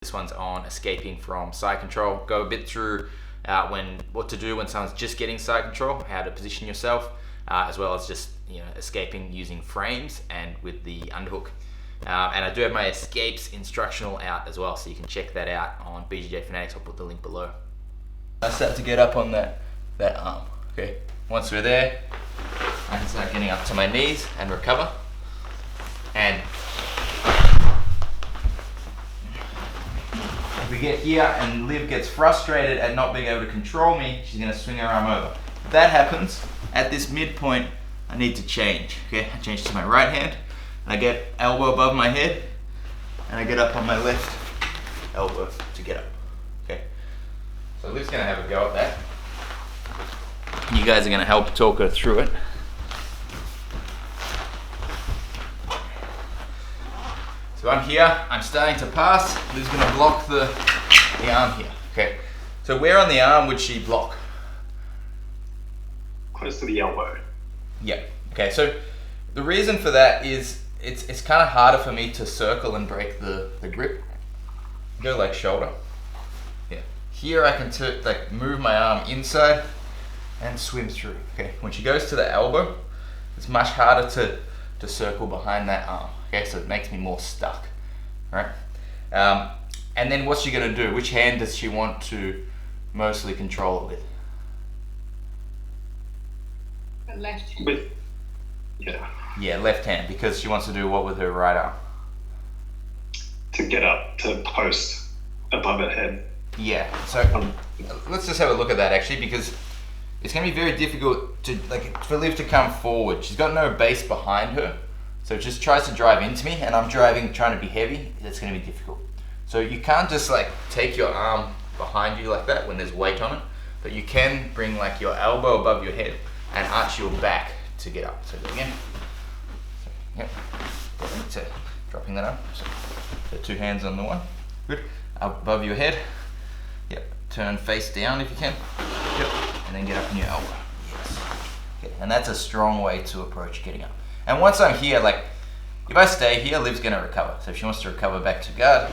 This one's on escaping from side control. Go a bit through what to do when someone's just getting side control, how to position yourself, as well as just escaping using frames and with the underhook. And I do have my escapes instructional out as well, so you can check that out on BJJ Fanatics. I'll put the link below. I start to get up on that arm. Okay. Once we're there, I can start getting up to my knees and recover. And if we get here and Liv gets frustrated at not being able to control me, she's going to swing her arm over. If that happens, at this midpoint, I need to change. Okay, I change to my right hand, and I get elbow above my head, and I get up on my left elbow to get up. Okay, so Liv's going to have a go at that. You guys are going to help talk her through it. So I'm here, I'm starting to pass. Liv's going to block the arm here. Okay, so where on the arm would she block? Close to the elbow. Yeah, okay, so the reason for that is it's kind of harder for me to circle and break the grip. Go like shoulder. Yeah, here I can move my arm inside and swim through. Okay, when she goes to the elbow, it's much harder to circle behind that arm. Okay, so it makes me more stuck, right? And then what's she gonna do? Which hand does she want to mostly control it with? The left hand. Yeah, left hand, because she wants to do what with her right arm? To get up, to post above her head. Yeah, so let's just have a look at that actually, because it's gonna be very difficult for Liv to come forward. She's got no base behind her. So it just tries to drive into me, and I'm trying to be heavy. That's going to be difficult. So you can't just take your arm behind you like that when there's weight on it, but you can bring your elbow above your head and arch your back to get up. So again, yep, so dropping that up. So 2 hands on the one, good. Up above your head, yep. Turn face down if you can, yep, and then get up on your elbow. Yes, okay. And that's a strong way to approach getting up. And once I'm here, if I stay here, Liv's going to recover. So if she wants to recover back to guard,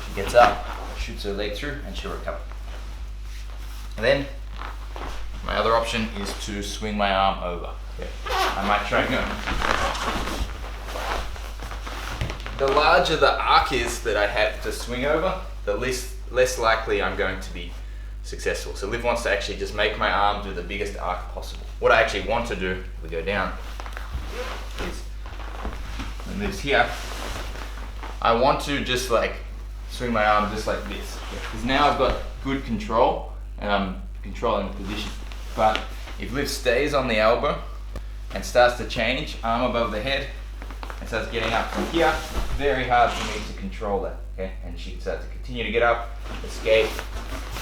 she gets up, shoots her leg through, and she'll recover. And then my other option is to swing my arm over. Okay. I might try and go. The larger the arc is that I have to swing over, the less likely I'm going to be successful. So Liv wants to actually just make my arm do the biggest arc possible. What I actually want to do, if we go down, is when Liv's here, I want to just swing my arm just like this. Because now I've got good control and I'm controlling the position. But if Liv stays on the elbow and starts to change, arm above the head, and starts getting up from here, very hard for me to control that. Okay, and she can start to continue to get up, escape,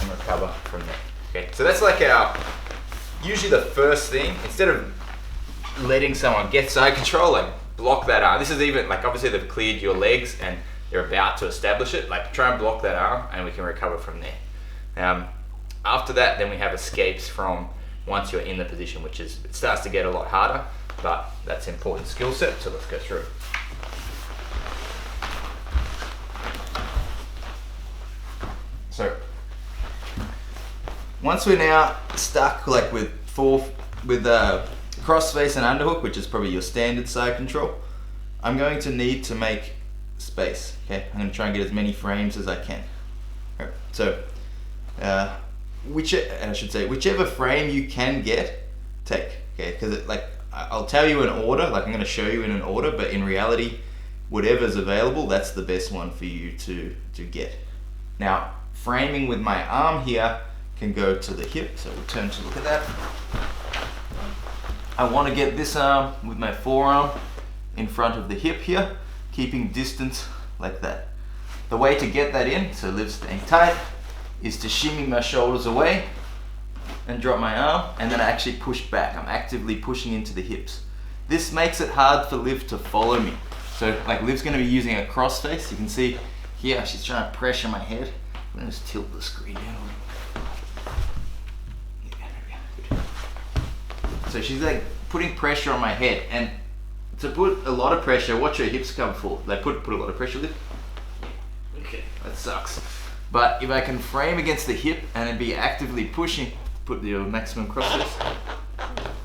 and recover from there. Okay, so that's usually the first thing. Instead of letting someone get side control, block that arm. This is even obviously they've cleared your legs and they're about to establish it. Try and block that arm, and we can recover from there. After that, then we have escapes from once you're in the position, it starts to get a lot harder, but that's an important skill set. So let's go through. So once we're now stuck with crossface and underhook, which is probably your standard side control, I'm going to need to make space. Okay, I'm going to try and get as many frames as I can. Right. So, whichever frame you can get, take. Okay, because I'll tell you in order. I'm going to show you in an order, but in reality, whatever's available, that's the best one for you to get. Now, framing with my arm here can go to the hip. So we'll turn to look at that. I want to get this arm with my forearm in front of the hip here, keeping distance like that. The way to get that in, so Liv's staying tight, is to shimmy my shoulders away and drop my arm, and then I actually push back. I'm actively pushing into the hips. This makes it hard for Liv to follow me. So Liv's going to be using a crossface. You can see here she's trying to pressure my head. I'm going to just tilt the screen down a little. So she's putting pressure on my head, and to put a lot of pressure, watch her hips come forward. Put a lot of pressure, Liv. Okay, that sucks. But if I can frame against the hip and then be actively pushing, put the maximum cross this,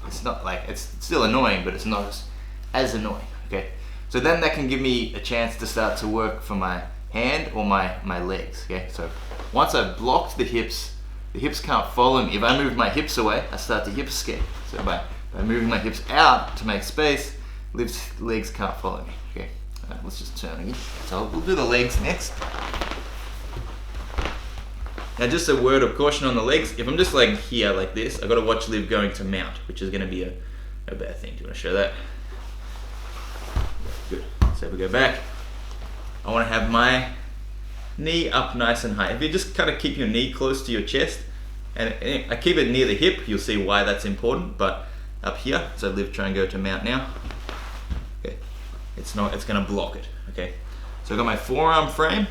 it's not like, it's still annoying, but it's not as annoying, okay? So then that can give me a chance to start to work for my hand or my legs, okay? So once I've blocked the hips can't follow me. If I move my hips away, I start to hip escape. So by moving my hips out to make space, legs can't follow me, okay? All right, let's just turn again. So we'll do the legs next. Now just a word of caution on the legs. If I'm just like here like this, I've got to watch Liv going to mount, which is going to be a bad thing. Do you want to show that? Good. So if we go back, I want to have my knee up nice and high. If you just kind of keep your knee close to your chest, and I keep it near the hip, you'll see why that's important, but up here, so Liv, try and go to mount now. Okay, it's going to block it, okay? So I've got my forearm frame,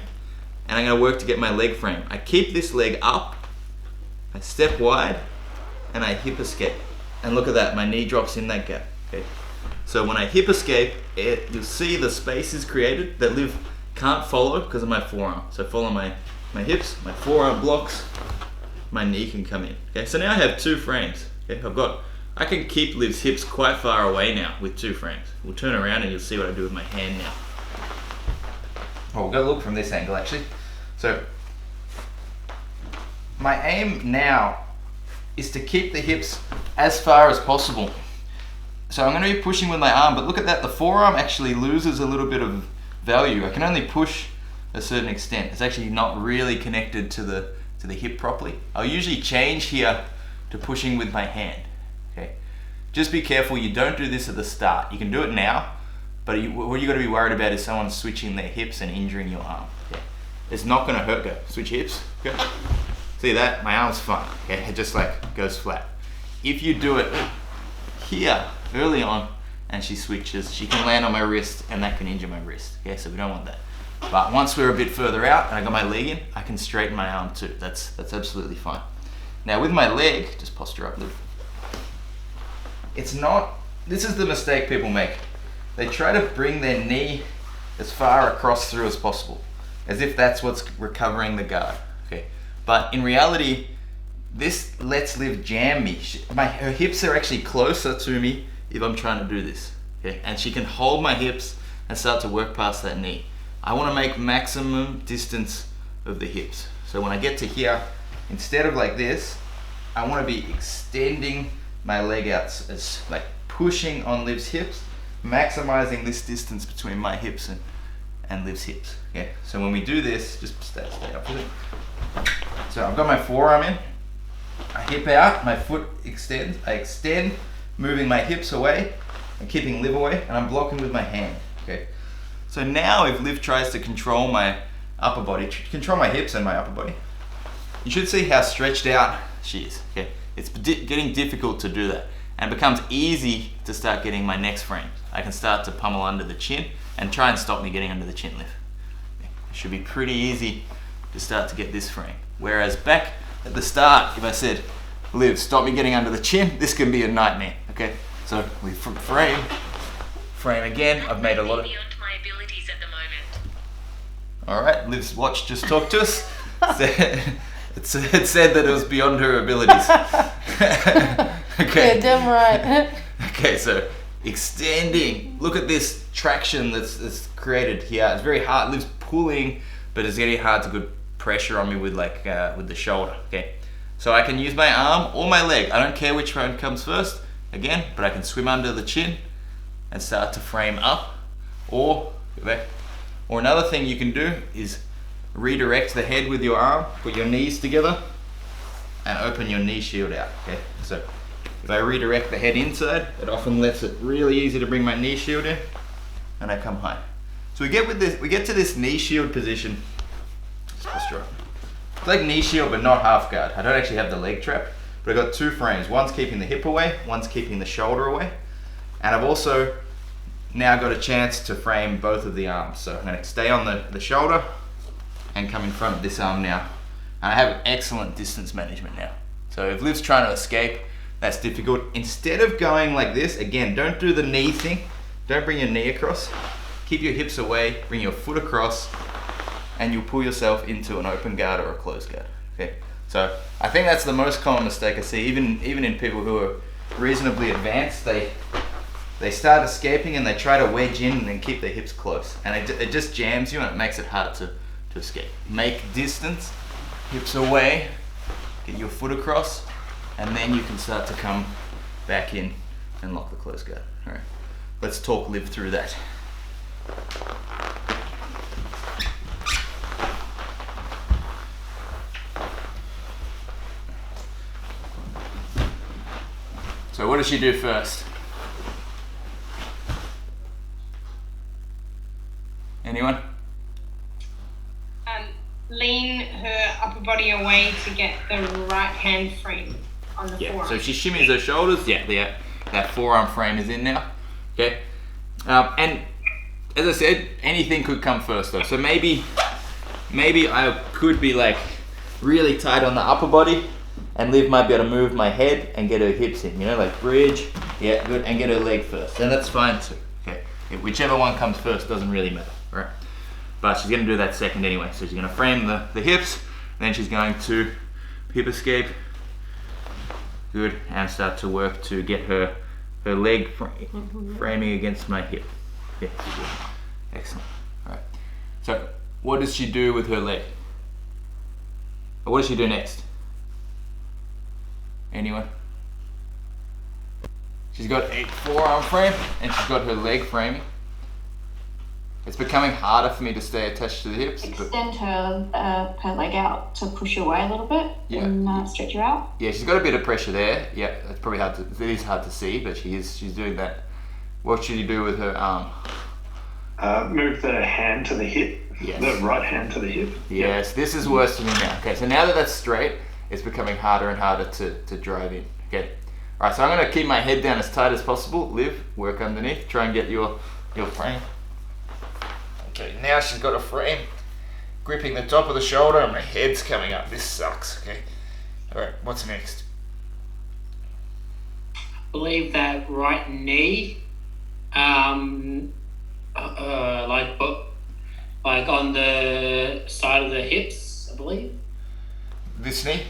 and I'm going to work to get my leg frame. I keep this leg up, I step wide, and I hip escape. And look at that, my knee drops in that gap, okay? So when I hip escape, you'll see the space is created that Liv can't follow because of my forearm. So follow my hips, my forearm blocks, my knee can come in. Okay, so now I have 2 frames. Okay, I can keep Liv's hips quite far away now with 2 frames. We'll turn around and you'll see what I do with my hand now. Oh, we'll go look from this angle actually. So my aim now is to keep the hips as far as possible. So I'm going to be pushing with my arm, but look at that, the forearm actually loses a little bit of value. I can only push a certain extent. It's actually not really connected to the hip properly. I'll usually change here to pushing with my hand. Okay, just be careful you don't do this at the start. You can do it now, but what you got to be worried about is someone switching their hips and injuring your arm. Okay, it's not going to hurt. Go switch hips. Good. See that? My arm's fine. Okay, it just like goes flat. If you do it here early on and she switches, she can land on my wrist and that can injure my wrist. Okay, so we don't want that. But once we're a bit further out and I got my leg in, I can straighten my arm too. That's absolutely fine. Now with my leg, just posture up, Liv. This is the mistake people make. They try to bring their knee as far across through as possible, as if that's what's recovering the guard. Okay, but in reality, this lets Liv jam me. Her hips are actually closer to me if I'm trying to do this. Okay, and she can hold my hips and start to work past that knee. I want to make maximum distance of the hips. So when I get to here, instead of like this, I want to be extending my leg out, as like pushing on Liv's hips, maximizing this distance between my hips and Liv's hips. Okay, so when we do this, just stay up with it. So I've got my forearm in, I hip out, my foot extends, I extend, moving my hips away and keeping Liv away, and I'm blocking with my hand. Okay, so now if Liv tries to control my upper body, control my hips and my upper body, you should see how stretched out she is. Okay, it's getting difficult to do that, and it becomes easy to start getting my next frames. I can start to pummel under the chin and try and stop me getting under the chin, Liv. Okay. It should be pretty easy to start to get this frame. Whereas back at the start, if I said, Liv, stop me getting under the chin, this can be a nightmare. Okay, so we frame again. I've made a lot of. Beyond my abilities at the moment. All right, Liv's watch just talked to us. It said that it was beyond her abilities. Okay. Yeah, damn right. Okay, so extending. Look at this traction that's created here. It's very hard. Liv's pulling, but it's getting hard to put pressure on me with with the shoulder. Okay, so I can use my arm or my leg. I don't care which one comes first. Again, but I can swim under the chin and start to frame up. Or another thing you can do is redirect the head with your arm, put your knees together and open your knee shield out. Okay, so if I redirect the head inside, it often lets it really easy to bring my knee shield in, and I come high. So we get to this knee shield position. Just posture up. It's like knee shield but not half guard. I don't actually have the leg trap, but I've got 2 frames. One's keeping the hip away, one's keeping the shoulder away. And I've also now got a chance to frame both of the arms. So I'm gonna stay on the shoulder and come in front of this arm now. And I have excellent distance management now. So if Liv's trying to escape, that's difficult. Instead of going like this, again, don't do the knee thing. Don't bring your knee across. Keep your hips away, bring your foot across, and you'll pull yourself into an open guard or a closed guard. Okay, so I think that's the most common mistake I see, even in people who are reasonably advanced. They start escaping and they try to wedge in and then keep their hips close, and it just jams you and it makes it hard to escape. Make distance, hips away, get your foot across, and then you can start to come back in and lock the closed guard. All right, let's talk live through that. So what does she do first? Anyone? Lean her upper body away to get the right hand frame on the forearm. So she shimmies her shoulders. Yeah, that forearm frame is in now. Okay. And as I said, anything could come first though. So maybe I could be like really tight on the upper body, and Liv might be able to move my head and get her hips in, you know, like bridge, yeah, good, and get her leg first. And that's fine too, okay? Whichever one comes first doesn't really matter, right? But she's gonna do that second anyway. So she's gonna frame the hips, then she's going to hip escape, good, and start to work to get her leg framing against my hip. Yeah, good. Excellent, all right. So what does she do with her leg? Or what does she do next? Anyone? She's got a forearm frame and she's got her leg framing. It's becoming harder for me to stay attached to the hips. Extend her leg out to push her away a little bit and stretch her out. Yeah, she's got a bit of pressure there. Yeah, that's probably hard to. It is hard to see, but she's doing that. What should you do with her arm? Move the hand to the hip. Yes. The right hand to the hip. Yes, this is worse for me now. Okay, so now that that's straight, it's becoming harder and harder to drive in. Okay. All right, so I'm gonna keep my head down as tight as possible. Liv, work underneath. Try and get your frame. Okay, now she's got a frame gripping the top of the shoulder and my head's coming up. This sucks, okay? All right, what's next? I believe that right knee, like on the side of the hips, I believe. This knee?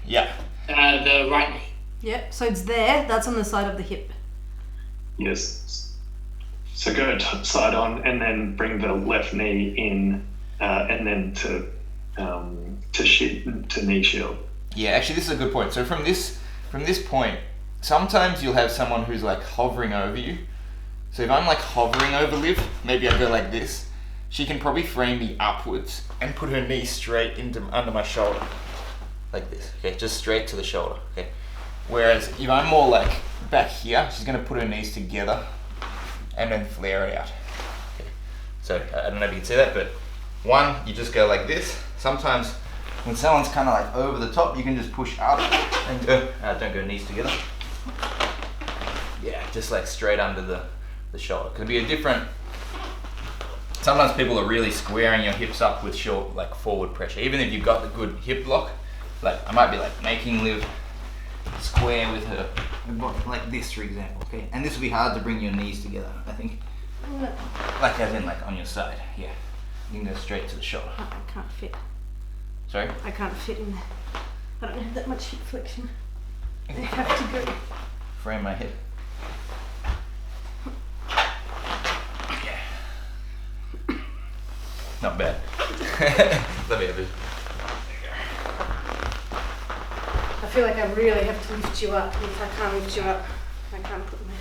Yeah. The right knee. Yep, so it's there, that's on the side of the hip. Yes. So go side on and then bring the left knee in and then to knee shield. Yeah, actually this is a good point. So from this point, sometimes you'll have someone who's like hovering over you. So if I'm like hovering over Liv, maybe I go like this, she can probably frame me upwards and put her knee straight under my shoulder. Like this, okay, just straight to the shoulder, okay. Whereas if I'm more like back here, she's gonna put her knees together and then flare it out. Okay. So I don't know if you can see that, but one, you just go like this. Sometimes when someone's kind of like over the top, you can just push up and go, don't go knees together. Yeah, just like straight under the shoulder. Could be a different, sometimes people are really squaring your hips up with short, like forward pressure. Even if you've got the good hip block, like I might be like making Liv square with her body, like this for example, okay? And this will be hard to bring your knees together, I think. Like as in like on your side, yeah. You can go straight to the shoulder. I can't fit. Sorry? I can't fit in there. I don't have that much hip flexion. I have to go. Frame my hip. Yeah. Not bad. Let me have it. I feel like I really have to lift you up. If I can't lift you up, I can't put my...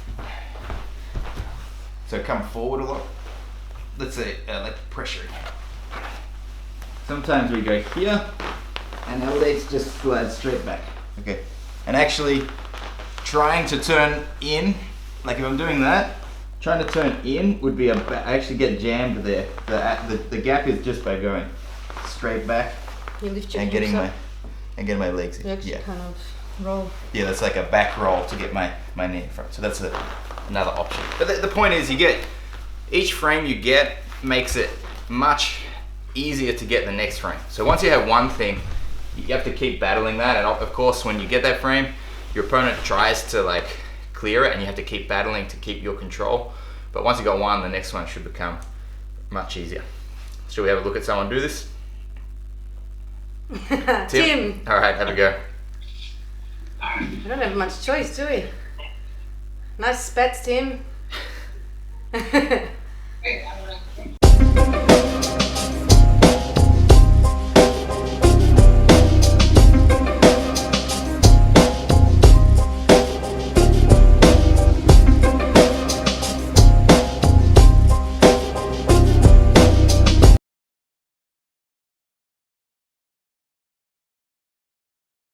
So come forward a lot. Let's say like pressuring. Sometimes we go here and our legs just slide straight back. Okay. And actually trying to turn in, like if I'm doing that, trying to turn in would be I actually get jammed there. The gap is just by going straight back You lift your and hips up. getting my legs in. You actually kind of roll. Yeah, that's like a back roll to get my knee in front. So that's another option. But the point is, each frame you get makes it much easier to get the next frame. So once you have one thing, you have to keep battling that. And of course, when you get that frame, your opponent tries to like clear it, and you have to keep battling to keep your control. But once you got one, the next one should become much easier. Should we have a look at someone do this? Tim. All right, have a go. We don't have much choice, do we? Nice spats, Tim. Wait,